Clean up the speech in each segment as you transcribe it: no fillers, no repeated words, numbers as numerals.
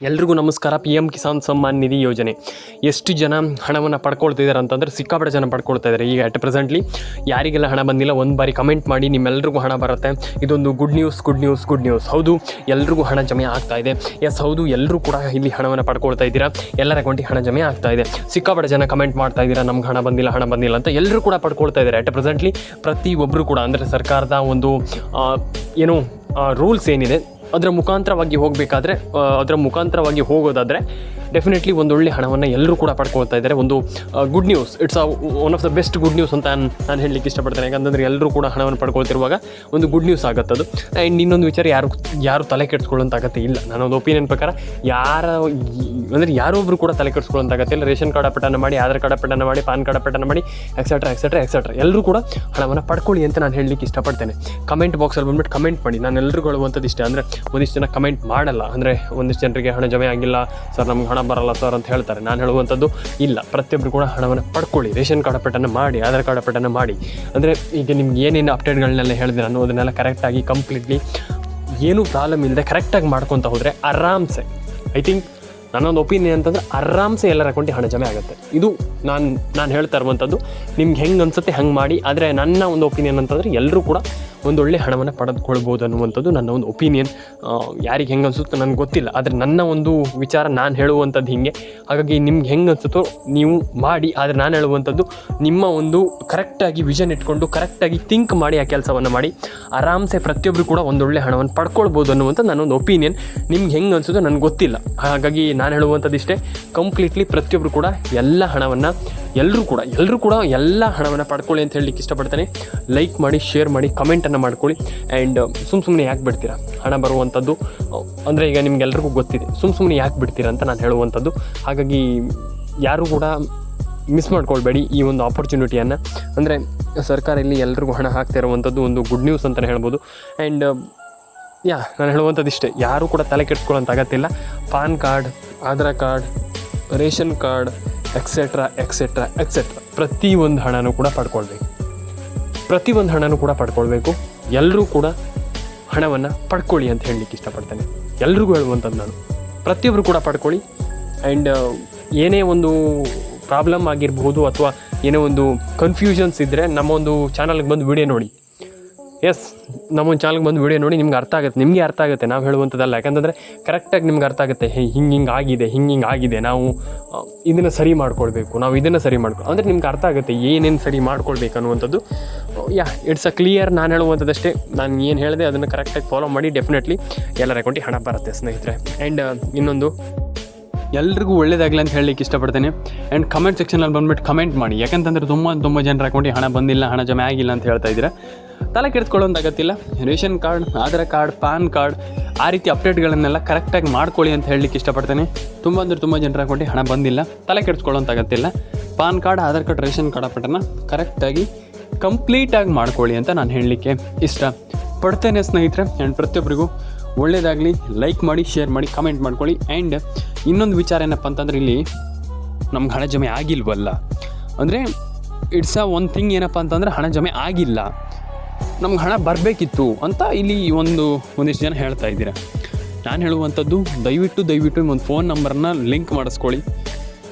ಎಲ್ರಿಗೂ ನಮಸ್ಕಾರ. PM ಕಿಸಾನ್ ಸಮ್ಮಾನ್ ನಿಧಿ ಯೋಜನೆ ಎಷ್ಟು ಜನ ಹಣವನ್ನು ಪಡ್ಕೊಳ್ತಿದ್ದಾರೆ ಅಂತಂದರೆ ಸಿಕ್ಕಾಪಟ್ಟೆ ಜನ ಪಡ್ಕೊಳ್ತಾ ಇದ್ದಾರೆ. ಈಗ ಅಟ್ ಪ್ರೆಸೆಂಟ್ಲಿ ಯಾರಿಗೆಲ್ಲ ಹಣ ಬಂದಿಲ್ಲ ಒಂದು ಬಾರಿ ಕಮೆಂಟ್ ಮಾಡಿ, ನಿಮ್ಮೆಲ್ರಿಗೂ ಹಣ ಬರುತ್ತೆ. ಇದೊಂದು ಗುಡ್ ನ್ಯೂಸ್. ಹೌದು, ಎಲ್ರಿಗೂ ಹಣ ಜಮೆ ಆಗ್ತಾ ಇದೆ. ಎಸ್ ಹೌದು, ಎಲ್ಲರೂ ಕೂಡ ಇಲ್ಲಿ ಹಣವನ್ನು ಪಡ್ಕೊಳ್ತಾ ಇದ್ದೀರಾ. ಎಲ್ಲರ ಅಕೌಂಟಿಗೆ ಹಣ ಜಮೆ ಆಗ್ತಾ ಇದೆ. ಸಿಕ್ಕಾಪಟ್ಟೆ ಜನ ಕಮೆಂಟ್ ಮಾಡ್ತಾ ಇದ್ದೀರಾ, ನಮ್ಗೆ ಹಣ ಬಂದಿಲ್ಲ ಅಂತ. ಎಲ್ಲರೂ ಕೂಡ ಪಡ್ಕೊಳ್ತಾ ಇದ್ದಾರೆ. ಅಟ್ ಪ್ರೆಸೆಂಟ್ಲಿ ಪ್ರತಿಯೊಬ್ಬರು ಕೂಡ ಅಂದರೆ ಸರ್ಕಾರದ ಒಂದು ರೂಲ್ಸ್ ಏನಿದೆ ಅದರ ಮುಖಾಂತರವಾಗಿ ಹೋಗೋದಾದರೆ ಡೆಫಿನೆಟ್ಲಿ ಒಂದೊಳ್ಳೆ ಹಣವನ್ನು ಎಲ್ಲರೂ ಕೂಡ ಪಡ್ಕೊಳ್ತಾ ಇದ್ದಾರೆ. ಒಂದು good news. It's one of the best good news ಅಂತ ನಾನು ಹೇಳಲಿಕ್ಕೆ ಇಷ್ಟಪಡ್ತೇನೆ. ಯಾಕಂತಂದರೆ ಎಲ್ಲರೂ ಕೂಡ ಹಣವನ್ನು ಪಡ್ಕೊಳ್ತಿರುವಾಗ ಒಂದು ಗುಡ್ ನ್ಯೂಸ್ ಆಗುತ್ತದು. ಆ್ಯಂಡ್ ಇನ್ನೊಂದು ವಿಚಾರ, ಯಾರು ತಲೆ ಕೆಡಿಸ್ಕೊಳ್ಳೋಂಥ ಅಗತ್ಯ ಇಲ್ಲ. ನಾನೊಂದು ಒಪಿನಿಯನ್ ಪ್ರಕಾರ ಯಾರೊಬ್ಬರು ಕೂಡ ತಲೆ ಕೆಡಿಸ್ಕೊಳ್ಳೋಂಥ ಅಗತ್ಯ ಇಲ್ಲ. ರೇಷನ್ ಕಾರ್ಡ್ ಅಪಡಾನ ಮಾಡಿ, ಆಧಾರ್ ಕಾರ್ಡ್ ಅಪಡಾನ ಮಾಡಿ, ಪಾನ್ ಕಾರ್ಡ್ ಅಪಡಾನ ಮಾಡಿ, ಎಕ್ಸೆಟ್ರಾ ಎಲ್ಲರೂ ಕೂಡ ಹಣವನ್ನು ಪಡ್ಕೊಳ್ಳಿ ಅಂತ ನಾನು ಹೇಳಲಿಕ್ಕೆ ಇಷ್ಟಪಡ್ತೇನೆ. ಕಮೆಂಟ್ ಬಾಕ್ಸಲ್ಲಿ ಬಂದುಬಿಟ್ಟು ಕಮೆಂಟ್ ಮಾಡಿ. ನಾನು ಎಲ್ಲರಿಗೂ ಹೇಳುವಂಥದ್ದು ಇಷ್ಟೇ. ಅಂದರೆ ಒಂದಿಷ್ಟು ಜನ ಕಮೆಂಟ್ ಮಾಡಲ್ಲ, ಅಂದರೆ ಒಂದಿಷ್ಟು ಜನರಿಗೆ ಹಣ ಜಮೆ ಆಗಿಲ್ಲ ಸರ್, ನಮ್ಗೆ ಹಣ ಬರಲ್ಲ ಸರ್ ಅಂತ ಹೇಳ್ತಾರೆ. ನಾನು ಹೇಳುವಂಥದ್ದು ಇಲ್ಲ, ಪ್ರತಿಯೊಬ್ಬರು ಕೂಡ ಹಣವನ್ನು ಪಡ್ಕೊಳ್ಳಿ. ರೇಷನ್ ಕಾರ್ಡ್ ಅಪಡಾನ ಮಾಡಿ, ಆಧಾರ್ ಕಾರ್ಡ್ ಅಪಡಾನ ಮಾಡಿ. ಅಂದರೆ ಈಗ ನಿಮ್ಗೆ ಏನೇನು ಅಪ್ಡೇಟ್ಗಳನ್ನೆಲ್ಲ ಹೇಳಿದೆ ನಾನು, ಅದನ್ನೆಲ್ಲ ಕರೆಕ್ಟಾಗಿ ಕಂಪ್ಲೀಟ್ಲಿ ಏನೂ ಪ್ರಾಬ್ಲಮ್ ಇಲ್ಲದೆ ಕರೆಕ್ಟಾಗಿ ಮಾಡ್ಕೊತ ಹೋದರೆ ಆರಾಮ್ಸೆ, ಐ ಥಿಂಕ್ ನನ್ನೊಂದು ಒಪಿನಿಯನ್ ಅಂತಂದರೆ ಆರಾಮ್ಸೆ ಎಲ್ಲರ ಅಕೌಂಟಿಗೆ ಹಣ ಜಮೆ ಆಗುತ್ತೆ. ಇದು ನಾನು ಹೇಳ್ತಾ ಇರುವಂಥದ್ದು. ನಿಮ್ಗೆ ಹೆಂಗೆ ಅನಿಸುತ್ತೆ ಹಂಗೆ ಮಾಡಿ. ಆದರೆ ನನ್ನ ಒಂದು ಒಪಿನಿಯನ್ ಅಂತಂದರೆ ಎಲ್ಲರೂ ಕೂಡ ಒಂದೊಳ್ಳೆ ಹಣವನ್ನು ಪಡೆದುಕೊಳ್ಬೋದು ಅನ್ನುವಂಥದ್ದು ನನ್ನ ಒಂದು ಒಪಿನಿಯನ್. ಯಾರಿಗೆ ಹೆಂಗೆ ಅನಿಸುತ್ತೋ ನನಗೆ ಗೊತ್ತಿಲ್ಲ, ಆದರೆ ನನ್ನ ಒಂದು ವಿಚಾರ ನಾನು ಹೇಳುವಂಥದ್ದು ಹೀಗೆ. ಹಾಗಾಗಿ ನಿಮ್ಗೆ ಹೆಂಗೆ ಅನಿಸುತ್ತೋ ನೀವು ಮಾಡಿ. ಆದರೆ ನಾನು ಹೇಳುವಂಥದ್ದು ನಿಮ್ಮ ಒಂದು ಕರೆಕ್ಟಾಗಿ ವಿಷನ್ ಇಟ್ಕೊಂಡು ಕರೆಕ್ಟಾಗಿ ಥಿಂಕ್ ಮಾಡಿ ಆ ಕೆಲಸವನ್ನು ಮಾಡಿ. ಆರಾಮ್ಸೆ ಪ್ರತಿಯೊಬ್ಬರು ಕೂಡ ಒಂದೊಳ್ಳೆ ಹಣವನ್ನು ಪಡ್ಕೊಳ್ಬೋದು ಅನ್ನುವಂಥ ನನ್ನೊಂದು ಒಪಿನಿಯನ್. ನಿಮ್ಗೆ ಹೆಂಗೆ ಅನಿಸುತ್ತೋ ನನಗೆ ಗೊತ್ತಿಲ್ಲ. ಹಾಗಾಗಿ ನಾನು ಹೇಳುವಂಥದ್ದು ಇಷ್ಟೇ, ಕಂಪ್ಲೀಟ್ಲಿ ಪ್ರತಿಯೊಬ್ಬರು ಕೂಡ ಎಲ್ಲ ಹಣವನ್ನು ಎಲ್ಲರೂ ಕೂಡ ಎಲ್ಲ ಹಣವನ್ನು ಪಡ್ಕೊಳ್ಳಿ ಅಂತ ಹೇಳಲಿಕ್ಕೆ ಇಷ್ಟಪಡ್ತೇನೆ. ಲೈಕ್ ಮಾಡಿ, ಶೇರ್ ಮಾಡಿ, ಕಮೆಂಟನ್ನು ಮಾಡ್ಕೊಳ್ಳಿ. ಆ್ಯಂಡ್ ಸುಮ್ಮನೆ ಯಾಕೆ ಬಿಡ್ತೀರಾ ಹಣ ಬರುವಂಥದ್ದು? ಅಂದರೆ ಈಗ ನಿಮ್ಗೆಲ್ರಿಗೂ ಗೊತ್ತಿದೆ, ಸುಮ್ಮನೆ ಯಾಕೆ ಬಿಡ್ತೀರಾ ಅಂತ ನಾನು ಹೇಳುವಂಥದ್ದು. ಹಾಗಾಗಿ ಯಾರೂ ಕೂಡ ಮಿಸ್ ಮಾಡ್ಕೊಳ್ಬೇಡಿ ಈ ಒಂದು ಆಪರ್ಚುನಿಟಿಯನ್ನು. ಅಂದರೆ ಸರ್ಕಾರ ಇಲ್ಲಿ ಎಲ್ರಿಗೂ ಹಣ ಹಾಕ್ತಾ ಇರುವಂಥದ್ದು ಒಂದು ಗುಡ್ ನ್ಯೂಸ್ ಅಂತಲೇ ಹೇಳ್ಬೋದು. ಆ್ಯಂಡ್ ನಾನು ಹೇಳುವಂಥದ್ದು ಇಷ್ಟೇ, ಯಾರೂ ಕೂಡ ತಲೆ ಕೆಡಿಸ್ಕೊಳ್ಳೋಂಥ ಅಗತ್ಯ ಇಲ್ಲ. PAN card, Aadhaar card, ration card, etcetera ಪ್ರತಿಯೊಂದು ಹಣನೂ ಕೂಡ ಪಡ್ಕೊಳ್ಬೇಕು. ಎಲ್ಲರೂ ಕೂಡ ಹಣವನ್ನು ಪಡ್ಕೊಳ್ಳಿ ಅಂತ ಹೇಳಲಿಕ್ಕೆ ಇಷ್ಟಪಡ್ತೇನೆ. ಎಲ್ರಿಗೂ ಹೇಳುವಂಥದ್ದು ನಾನು, ಪ್ರತಿಯೊಬ್ಬರು ಕೂಡ ಪಡ್ಕೊಳ್ಳಿ. ಆ್ಯಂಡ್ ಏನೇ ಒಂದು ಪ್ರಾಬ್ಲಮ್ ಆಗಿರ್ಬೋದು ಅಥವಾ ಏನೇ ಒಂದು ಕನ್ಫ್ಯೂಷನ್ಸ್ ಇದ್ದರೆ ನಮ್ಮ ಒಂದು ಚಾನಲ್ಗೆ ಬಂದು ವಿಡಿಯೋ ನೋಡಿ. ಎಸ್, ನಮ್ಮೊಂದು ಚಾನಲ್ಗೆ ಬಂದು ವಿಡಿಯೋ ನೋಡಿ, ನಿಮ್ಗೆ ಅರ್ಥ ಆಗುತ್ತೆ ನಾವು ಹೇಳುವಂಥದ್ದಲ್ಲ. ಯಾಕಂತಂದರೆ ಕರೆಕ್ಟಾಗಿ ನಿಮ್ಗೆ ಅರ್ಥ ಆಗುತ್ತೆ. ಹಿಂಗೆ ಆಗಿದೆ, ನಾವು ಇದನ್ನು ಸರಿ ಮಾಡ್ಕೊಳ್ಬೇಕು, ಅಂದರೆ ನಿಮ್ಗೆ ಅರ್ಥ ಆಗುತ್ತೆ ಏನೇನು ಸರಿ ಮಾಡ್ಕೊಳ್ಬೇಕು ಅನ್ನುವಂಥದ್ದು. It's a clear. ನಾನು ಹೇಳುವಂಥದ್ದಷ್ಟೇ, ನಾನು ಏನು ಹೇಳಿದೆ ಅದನ್ನು ಕರೆಕ್ಟಾಗಿ ಫಾಲೋ ಮಾಡಿ. ಡೆಫಿನೆಟ್ಲಿ ಎಲ್ಲರ ಅಕೌಂಟಿಗೆ ಹಣ ಬರುತ್ತೆ ಸ್ನೇಹಿತರೆ. ಆ್ಯಂಡ್ ಇನ್ನೊಂದು, ಎಲ್ರಿಗೂ ಒಳ್ಳೇದಾಗಲಿ ಅಂತ ಹೇಳಲಿಕ್ಕೆ ಇಷ್ಟಪಡ್ತೇನೆ. ಆ್ಯಂಡ್ ಕಮೆಂಟ್ ಸೆಕ್ಷನಲ್ಲಿ ಬಂದುಬಿಟ್ಟು ಕಮೆಂಟ್ ಮಾಡಿ. ಯಾಕಂತಂದರೆ ತುಂಬ ಜನರ ಅಕೌಂಟಿಗೆ ಹಣ ಬಂದಿಲ್ಲ, ಹಣ ಜಮೆ ಆಗಿಲ್ಲ ಅಂತ ಹೇಳ್ತಾ ಇದ್ದೀರಾ. ತಲೆ ಕೆಡಿಸ್ಕೊಳ್ಳೋಂಥ ಅಗತ್ಯಿಲ್ಲ. Ration card, Aadhaar card, PAN card, ಆ ರೀತಿ ಅಪ್ಡೇಟ್ಗಳನ್ನೆಲ್ಲ ಕರೆಕ್ಟಾಗಿ ಮಾಡ್ಕೊಳ್ಳಿ ಅಂತ ಹೇಳಲಿಕ್ಕೆ ಇಷ್ಟಪಡ್ತೇನೆ. ತುಂಬ ಜನರ ಅಕೌಂಟಿಗೆ ಹಣ ಬಂದಿಲ್ಲ, ತಲೆ ಕೆಡಿಸ್ಕೊಳ್ಳೋಂಥ ಅಗತ್ಯಿಲ್ಲ. PAN card, Aadhaar card, ration card ಅಪ್ಡೇಟನ್ನು ಕರೆಕ್ಟಾಗಿ ಕಂಪ್ಲೀಟಾಗಿ ಮಾಡ್ಕೊಳ್ಳಿ ಅಂತ ನಾನು ಹೇಳಲಿಕ್ಕೆ ಇಷ್ಟಪಡ್ತೇನೆ ಸ್ನೇಹಿತರೆ. ಆ್ಯಂಡ್ ಪ್ರತಿಯೊಬ್ಬರಿಗೂ ಒಳ್ಳೆಯದಾಗಲಿ. ಲೈಕ್ ಮಾಡಿ, ಶೇರ್ ಮಾಡಿ, ಕಮೆಂಟ್ ಮಾಡ್ಕೊಳ್ಳಿ. ಆ್ಯಂಡ್ ಇನ್ನೊಂದು ವಿಚಾರ ಏನಪ್ಪ ಅಂತಂದರೆ, ಇಲ್ಲಿ ನಮ್ಗೆ ಹಣ ಜಮೆ ಆಗಿಲ್ವಲ್ಲ, ಅಂದರೆ ಇಟ್ಸ್ ಒನ್ ಥಿಂಗ್. ಏನಪ್ಪ ಅಂತಂದರೆ ಹಣ ಜಮೆ ಆಗಿಲ್ಲ, ನಮ್ಗೆ ಹಣ ಬರಬೇಕಿತ್ತು ಅಂತ ಇಲ್ಲಿ ಒಂದಿಷ್ಟು ಜನ ಹೇಳ್ತಾ ಇದ್ದೀರಾ. ನಾನು ಹೇಳುವಂಥದ್ದು, ದಯವಿಟ್ಟು ಒಂದು ಫೋನ್ ನಂಬರ್ನ ಲಿಂಕ್ ಮಾಡಿಸ್ಕೊಳ್ಳಿ.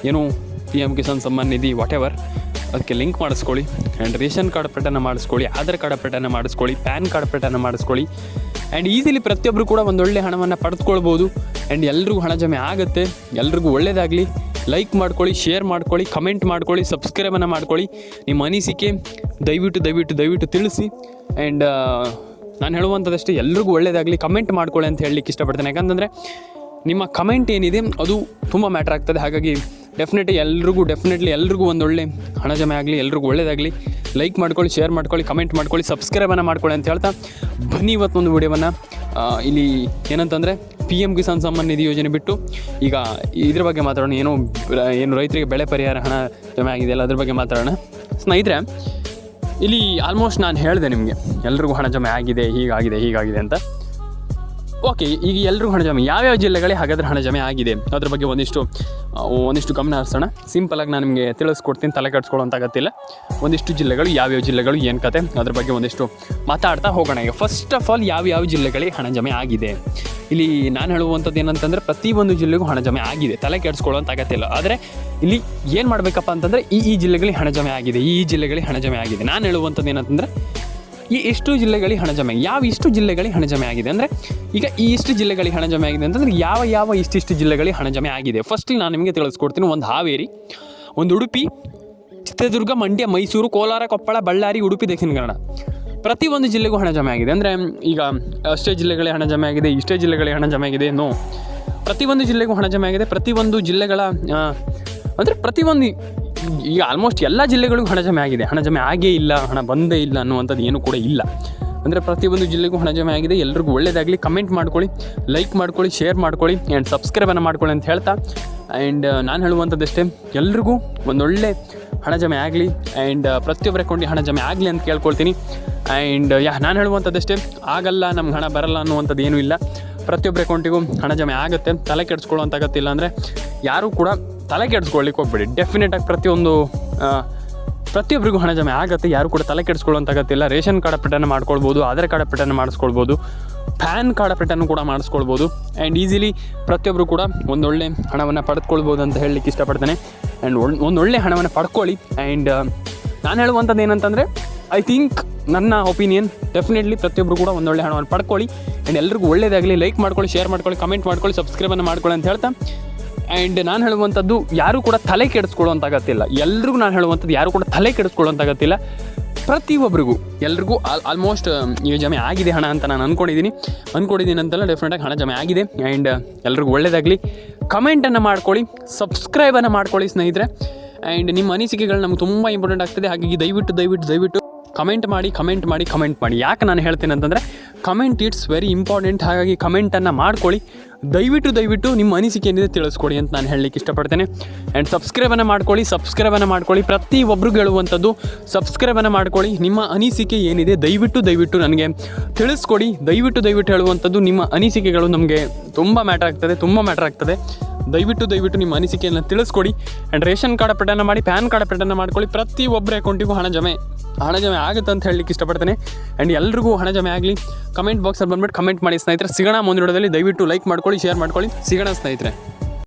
PM ಕಿಸಾನ್ ಸಮ್ಮಾನ್ ನಿಧಿ ವಾಟೆವರ್, ಅದಕ್ಕೆ ಲಿಂಕ್ ಮಾಡಿಸ್ಕೊಳ್ಳಿ. ಆ್ಯಂಡ್ ರೇಷನ್ ಕಾರ್ಡ್ ಅಪ್ಡೇಟನ್ನು ಮಾಡಿಸ್ಕೊಳ್ಳಿ, ಆಧಾರ್ ಕಾರ್ಡ್ ಅಪ್ಡೇಟನ್ನು ಮಾಡಿಸ್ಕೊಳ್ಳಿ, ಪ್ಯಾನ್ ಕಾರ್ಡ್ ಅಪ್ಡೇಟನ್ನು ಮಾಡಿಸ್ಕೊಳ್ಳಿ. ಆ್ಯಂಡ್ ಈಸಿಲಿ ಪ್ರತಿಯೊಬ್ಬರು ಕೂಡ ಒಂದೊಳ್ಳೆ ಹಣವನ್ನು ಪಡೆದುಕೊಳ್ಬೋದು. ಆ್ಯಂಡ್ ಎಲ್ರಿಗೂ ಹಣ ಜಮೆ ಆಗುತ್ತೆ. ಎಲ್ರಿಗೂ ಒಳ್ಳೆಯದಾಗಲಿ. ಲೈಕ್ ಮಾಡ್ಕೊಳ್ಳಿ, ಶೇರ್ ಮಾಡ್ಕೊಳ್ಳಿ, ಕಮೆಂಟ್ ಮಾಡ್ಕೊಳ್ಳಿ, ಸಬ್ಸ್ಕ್ರೈಬನ್ನು ಮಾಡ್ಕೊಳ್ಳಿ. ನಿಮ್ಮ ಅನಿಸಿಕೆ ದಯವಿಟ್ಟು ತಿಳಿಸಿ. ಆ್ಯಂಡ್ ನಾನು ಹೇಳುವಂಥದ್ದಷ್ಟೇ, ಎಲ್ರಿಗೂ ಒಳ್ಳೆಯದಾಗಲಿ. ಕಮೆಂಟ್ ಮಾಡ್ಕೊಳ್ಳಿ ಅಂತ ಹೇಳಲಿಕ್ಕೆ ಇಷ್ಟಪಡ್ತೇನೆ. ಯಾಕಂತಂದರೆ ನಿಮ್ಮ ಕಮೆಂಟ್ ಏನಿದೆ ಅದು ತುಂಬ ಮ್ಯಾಟ್ರ್ ಆಗ್ತದೆ. ಹಾಗಾಗಿ ಡೆಫಿನೆಟ್ಲಿ ಎಲ್ರಿಗೂ ಒಂದೊಳ್ಳೆ ಹಣ ಜಮೆ ಆಗಲಿ, ಎಲ್ರಿಗೂ ಒಳ್ಳೆಯದಾಗಲಿ. ಲೈಕ್ ಮಾಡ್ಕೊಳ್ಳಿ, ಶೇರ್ ಮಾಡ್ಕೊಳ್ಳಿ, ಕಮೆಂಟ್ ಮಾಡ್ಕೊಳ್ಳಿ, ಸಬ್ಸ್ಕ್ರೈಬನ್ನು ಮಾಡ್ಕೊಳ್ಳಿ ಅಂತ ಹೇಳ್ತಾ ಬನ್ನಿ ಇವತ್ತೊಂದು ವಿಡಿಯೋವನ್ನು ಇಲ್ಲಿ ಏನಂತಂದರೆ PM ಕಿಸಾನ್ ಸಮ್ಮಾನ್ ನಿಧಿ ಯೋಜನೆ ಬಿಟ್ಟು ಈಗ ಇದ್ರ ಬಗ್ಗೆ ಮಾತಾಡೋಣ. ಏನು ರೈತರಿಗೆ ಬೆಳೆ ಪರಿಹಾರ ಹಣ ಜಮೆ ಆಗಿದೆಯಲ್ಲ, ಅದ್ರ ಬಗ್ಗೆ ಮಾತಾಡೋಣ ಸ್ನೇಹಿತರೆ. ಇಲ್ಲಿ ಆಲ್ಮೋಸ್ಟ್ ನಾನು ಹೇಳಿದೆ ನಿಮಗೆ, ಎಲ್ರಿಗೂ ಹಣ ಜಮೆ ಆಗಿದೆ, ಹೀಗಾಗಿದೆ ಅಂತ. ಓಕೆ, ಈಗ ಎಲ್ಲರೂ ಹಣ ಜಮೆ ಯಾವ್ಯಾವ ಜಿಲ್ಲೆಗಳಿಗೆ ಹಾಗಾದರೆ ಹಣ ಜಮೆ ಆಗಿದೆ ಅದ್ರ ಬಗ್ಗೆ ಒಂದಿಷ್ಟು ಗಮನ ಹರಿಸೋಣ. ಸಿಂಪಲಾಗಿ ನಾನು ನಿಮಗೆ ತಿಳಿಸ್ಕೊಡ್ತೀನಿ, ತಲೆ ಕೆಡಿಸ್ಕೊಳ್ಳೋಂಥ ಅಗತ್ಯ ಇಲ್ಲ. ಒಂದಿಷ್ಟು ಜಿಲ್ಲೆಗಳು ಯಾವ್ಯಾವ ಜಿಲ್ಲೆಗಳು ಏನು ಕತೆ ಅದ್ರ ಬಗ್ಗೆ ಒಂದಿಷ್ಟು ಮಾತಾಡ್ತಾ ಹೋಗೋಣ. ಈಗ ಫಸ್ಟ್ ಆಫ್ ಆಲ್ ಯಾವ್ಯಾವ ಜಿಲ್ಲೆಗಳಿಗೆ ಹಣ ಜಮೆ ಆಗಿದೆ. ಇಲ್ಲಿ ನಾನು ಹೇಳುವಂಥದ್ದು ಏನಂತಂದರೆ ಪ್ರತಿಯೊಂದು ಜಿಲ್ಲೆಗೂ ಹಣ ಜಮೆ ಆಗಿದೆ, ತಲೆ ಕೆಡಿಸ್ಕೊಳ್ಳೋಂಥ ಅಗತ್ಯ ಇಲ್ಲ. ಆದರೆ ಇಲ್ಲಿ ಏನು ಮಾಡಬೇಕಪ್ಪ ಅಂತಂದರೆ ಈ ಜಿಲ್ಲೆಗಳಿಗೆ ಹಣ ಜಮೆ ಆಗಿದೆ, ಈ ಜಿಲ್ಲೆಗಳಿಗೆ ಹಣ ಜಮೆ ಆಗಿದೆ. ನಾನು ಹೇಳುವಂಥದ್ದು ಏನಂತಂದರೆ ಇಷ್ಟು ಜಿಲ್ಲೆಗಳಿಗೆ ಹಣ ಜಮೆ, ಇಷ್ಟು ಜಿಲ್ಲೆಗಳಿಗೆ ಹಣ ಜಮೆ ಆಗಿದೆ ಅಂದರೆ ಈಗ ಇಷ್ಟು ಜಿಲ್ಲೆಗಳಿಗೆ ಹಣ ಜಮೆ ಆಗಿದೆ ಅಂತಂದರೆ ಯಾವ ಇಷ್ಟಿಷ್ಟು ಜಿಲ್ಲೆಗಳಿಗೆ ಹಣ ಜಮೆ ಆಗಿದೆ. ಫಸ್ಟಿಗೆ ನಾನು ನಿಮಗೆ ತಿಳಿಸ್ಕೊಡ್ತೀನಿ. ಒಂದು ಹಾವೇರಿ, ಒಂದು ಉಡುಪಿ, ಚಿತ್ರದುರ್ಗ, ಮಂಡ್ಯ, ಮೈಸೂರು, ಕೋಲಾರ, ಕೊಪ್ಪಳ, ಬಳ್ಳಾರಿ, ಉಡುಪಿ, ದಕ್ಷಿಣ ಕನ್ನಡ, ಪ್ರತಿಯೊಂದು ಜಿಲ್ಲೆಗೂ ಹಣ ಜಮೆ ಆಗಿದೆ. ಅಂದರೆ ಈಗ ಅಷ್ಟೇ ಜಿಲ್ಲೆಗಳಿಗೆ ಹಣ ಜಮೆ ಆಗಿದೆ, ಇಷ್ಟೇ ಜಿಲ್ಲೆಗಳಿಗೆ ಹಣ ಜಮೆ ಆಗಿದೆ, ನೋ, ಪ್ರತಿಯೊಂದು ಜಿಲ್ಲೆಗೂ ಹಣ ಜಮೆ ಆಗಿದೆ. ಪ್ರತಿಯೊಂದು ಜಿಲ್ಲೆಗಳ ಅಂದರೆ ಪ್ರತಿಯೊಂದು ಈಗ ಆಲ್ಮೋಸ್ಟ್ ಎಲ್ಲ ಜಿಲ್ಲೆಗಳಿಗೂ ಹಣ ಜಮೆ ಆಗಿದೆ. ಹಣ ಜಮೆ ಆಗೇ ಇಲ್ಲ, ಹಣ ಬಂದೇ ಇಲ್ಲ ಅನ್ನುವಂಥದ್ದು ಏನೂ ಕೂಡ ಇಲ್ಲ. ಅಂದರೆ ಪ್ರತಿಯೊಂದು ಜಿಲ್ಲೆಗೂ ಹಣ ಜಮೆ ಆಗಿದೆ. ಎಲ್ರಿಗೂ ಒಳ್ಳೆಯದಾಗಲಿ. ಕಮೆಂಟ್ ಮಾಡ್ಕೊಳ್ಳಿ, ಲೈಕ್ ಮಾಡ್ಕೊಳ್ಳಿ, ಶೇರ್ ಮಾಡ್ಕೊಳ್ಳಿ ಆ್ಯಂಡ್ ಸಬ್ಸ್ಕ್ರೈಬನ್ನು ಮಾಡ್ಕೊಳ್ಳಿ ಅಂತ ಹೇಳ್ತಾ, ಆ್ಯಂಡ್ ನಾನು ಹೇಳುವಂಥದ್ದಷ್ಟೇ, ಎಲ್ರಿಗೂ ಒಂದೊಳ್ಳೆ ಹಣ ಜಮೆ ಆಗಲಿ ಆ್ಯಂಡ್ ಪ್ರತಿಯೊಬ್ಬರ ಅಕೌಂಟಿಗೆ ಹಣ ಜಮೆ ಆಗಲಿ ಅಂತ ಕೇಳ್ಕೊಳ್ತೀನಿ. ಆ್ಯಂಡ್ ನಾನು ಹೇಳುವಂಥದ್ದಷ್ಟೇ, ಆಗಲ್ಲ ನಮ್ಗೆ ಹಣ ಬರಲ್ಲ ಅನ್ನುವಂಥದ್ದು ಏನೂ ಇಲ್ಲ. ಪ್ರತಿಯೊಬ್ಬರ ಅಕೌಂಟಿಗೂ ಹಣ ಜಮೆ ಆಗುತ್ತೆ, ತಲೆ ಕೆಡಿಸ್ಕೊಳ್ಳೋಂಥ ಅಗತ್ಯ ಇಲ್ಲ. ಅಂದರೆ ಯಾರೂ ಕೂಡ ತಲೆ ಕೆಡಿಸ್ಕೊಳ್ಳಿಕ್ಕೆ ಹೋಗ್ಬೇಡಿ. ಡೆಫಿನೆಟಾಗಿ ಪ್ರತಿಯೊಬ್ಬರಿಗೂ ಹಣ ಜಮೆ ಆಗುತ್ತೆ, ಯಾರು ಕೂಡ ತಲೆ ಕೆಡಿಸ್ಕೊಳ್ಳೋಂಥ ಅಗತ್ಯ ಇಲ್ಲ. ರೇಷನ್ ಕಾರ್ಡ್ ಅಪ್ಡೇಟನ್ನು ಮಾಡ್ಕೊಳ್ಬೋದು, ಆಧಾರ್ ಕಾರ್ಡ್ ಅಪ್ಡೇಟನ್ನು ಮಾಡಿಸ್ಕೊಳ್ಬೋದು, ಪ್ಯಾನ್ ಕಾರ್ಡ್ ಅಪ್ಡೇಟನ್ನು ಕೂಡ ಮಾಡಿಸ್ಕೊಳ್ಬೋದು. ಆ್ಯಂಡ್ ಈಸಿಲಿ ಪ್ರತಿಯೊಬ್ಬರು ಕೂಡ ಒಂದೊಳ್ಳೆ ಹಣವನ್ನು ಪಡೆದುಕೊಳ್ಬೋದು ಅಂತ ಹೇಳಲಿಕ್ಕೆ ಇಷ್ಟಪಡ್ತೇನೆ. ಆ್ಯಂಡ್ ಒಂದೊಳ್ಳೆ ಹಣವನ್ನು ಪಡ್ಕೊಳ್ಳಿ. ಆ್ಯಂಡ್ ನಾನು ಹೇಳುವಂಥದ್ದು ಏನಂತಂದರೆ, ಐ ಥಿಂಕ್ ನನ್ನ ಒಪಿನಿಯನ್, ಡೆಫಿನೆಟ್ಲಿ ಪ್ರತಿಯೊಬ್ಬರು ಕೂಡ ಒಂದೊಳ್ಳೆ ಹಣವನ್ನು ಪಡ್ಕೊಳ್ಳಿ. ಆ್ಯಂಡ್ ಎಲ್ರಿಗೂ ಒಳ್ಳೆಯದಾಗಲಿ. ಲೈಕ್ ಮಾಡ್ಕೊಳ್ಳಿ, ಶೇರ್ ಮಾಡ್ಕೊಳ್ಳಿ, ಕಮೆಂಟ್ ಮಾಡ್ಕೊಳ್ಳಿ, ಸಬ್ಸ್ಕ್ರೈಬನ್ನು ಮಾಡ್ಕೊಳ್ಳಿ ಅಂತ ಹೇಳ್ತಾ, ಆ್ಯಂಡ್ ನಾನು ಹೇಳುವಂಥದ್ದು ಯಾರೂ ಕೂಡ ತಲೆ ಕೆಡಿಸ್ಕೊಳ್ಳೋಂಥ ಅಗತ್ಯ ಇಲ್ಲ. ಎಲ್ರಿಗೂ ನಾನು ಹೇಳುವಂಥದ್ದು ಯಾರೂ ಕೂಡ ತಲೆ ಕೆಡಿಸ್ಕೊಳ್ಳೋಂಥ ಅಗತ್ಯ ಇಲ್ಲ. ಪ್ರತಿಯೊಬ್ಬರಿಗೂ ಎಲ್ರಿಗೂ ಆಲ್ಮೋಸ್ಟ್ ಈಗ ಜಮೆ ಆಗಿದೆ ಹಣ ಅಂತ ನಾನು ಅಂದ್ಕೊಂಡಿದ್ದೀನಿ ಅಂತಲ್ಲ, ಡೆಫಿನೆಟಾಗಿ ಹಣ ಜಮೆ ಆಗಿದೆ. ಆ್ಯಂಡ್ ಎಲ್ರಿಗೂ ಒಳ್ಳೆಯದಾಗಲಿ. ಕಮೆಂಟನ್ನು ಮಾಡ್ಕೊಳ್ಳಿ, ಸಬ್ಸ್ಕ್ರೈಬನ್ನು ಮಾಡ್ಕೊಳ್ಳಿ ಸ್ನೇಹಿತರೆ. ಆ್ಯಂಡ್ ನಿಮ್ಮ ಅನಿಸಿಕೆಗಳು ನಮ್ಗೆ ತುಂಬ ಇಂಪಾರ್ಟೆಂಟ್ ಆಗ್ತದೆ. ಹಾಗಾಗಿ ದಯವಿಟ್ಟು ಕಮೆಂಟ್ ಮಾಡಿ. ಯಾಕೆ ನಾನು ಹೇಳ್ತೇನೆ ಅಂತಂದರೆ, ಕಮೆಂಟ್ ಇಟ್ಸ್ ವೆರಿ ಇಂಪಾರ್ಟೆಂಟ್. ಹಾಗಾಗಿ ಕಮೆಂಟನ್ನು ಮಾಡ್ಕೊಳ್ಳಿ. ದಯವಿಟ್ಟು ನಿಮ್ಮ ಅನಿಸಿಕೆ ಏನಿದೆ ತಿಳಿಸ್ಕೊಡಿ ಅಂತ ನಾನು ಹೇಳಲಿಕ್ಕೆ ಇಷ್ಟಪಡ್ತೇನೆ. ಆ್ಯಂಡ್ ಸಬ್ಸ್ಕ್ರೈಬನ್ನು ಮಾಡ್ಕೊಳ್ಳಿ. ಪ್ರತಿಯೊಬ್ಬರಿಗೂ ಹೇಳುವಂಥದ್ದು, ಸಬ್ಸ್ಕ್ರೈಬನ್ನು ಮಾಡ್ಕೊಳ್ಳಿ. ನಿಮ್ಮ ಅನಿಸಿಕೆ ಏನಿದೆ ದಯವಿಟ್ಟು ನನಗೆ ತಿಳಿಸ್ಕೊಡಿ. ದಯವಿಟ್ಟು ಹೇಳುವಂಥದ್ದು, ನಿಮ್ಮ ಅನಿಸಿಕೆಗಳು ನಮಗೆ ತುಂಬ ಮ್ಯಾಟರ್ ಆಗ್ತದೆ. ದಯವಿಟ್ಟು ನಿಮ್ಮ ಅನಿಸಿಕೆಯನ್ನು ತಿಳಿಸ್ಕೊಡಿ. ಆ್ಯಂಡ್ ರೇಷನ್ ಕಾರ್ಡ್ ಅಪ್ಡೇಟನ್ನು ಮಾಡಿ, ಪ್ಯಾನ್ ಕಾರ್ಡ್ ಅಪ್ಡೇಟನ್ನು ಮಾಡ್ಕೊಳ್ಳಿ. ಪ್ರತಿಯೊಬ್ಬರ ಅಕೌಂಟಿಗೂ ಹಣ ಜಮೆ ಆಗುತ್ತೆ ಅಂತ ಹೇಳಲಿಕ್ಕೆ ಇಷ್ಟಪಡ್ತೇನೆ. ಆ್ಯಂಡ್ ಎಲ್ರಿಗೂ ಹಣ ಜಮೆ ಆಗಲಿ. ಕಮೆಂಟ್ ಬಾಕ್ಸಲ್ಲಿ ಬಂದುಬಿಟ್ಟು ಕಮೆಂಟ್ ಮಾಡಿ ಸ್ನೇಹಿತರೆ. ಸಿಗೋಣ ಮುಂದಿನ ವಿಡಿಯೋದಲ್ಲಿ. ದಯವಿಟ್ಟು ಲೈಕ್ ಮಾಡ್ಕೊಳ್ಳಿ, ಶೇರ್ ಮಾಡ್ಕೊಳ್ಳಿ. ಸಿಗೋಣ ಸ್ನೇಹಿತರೆ.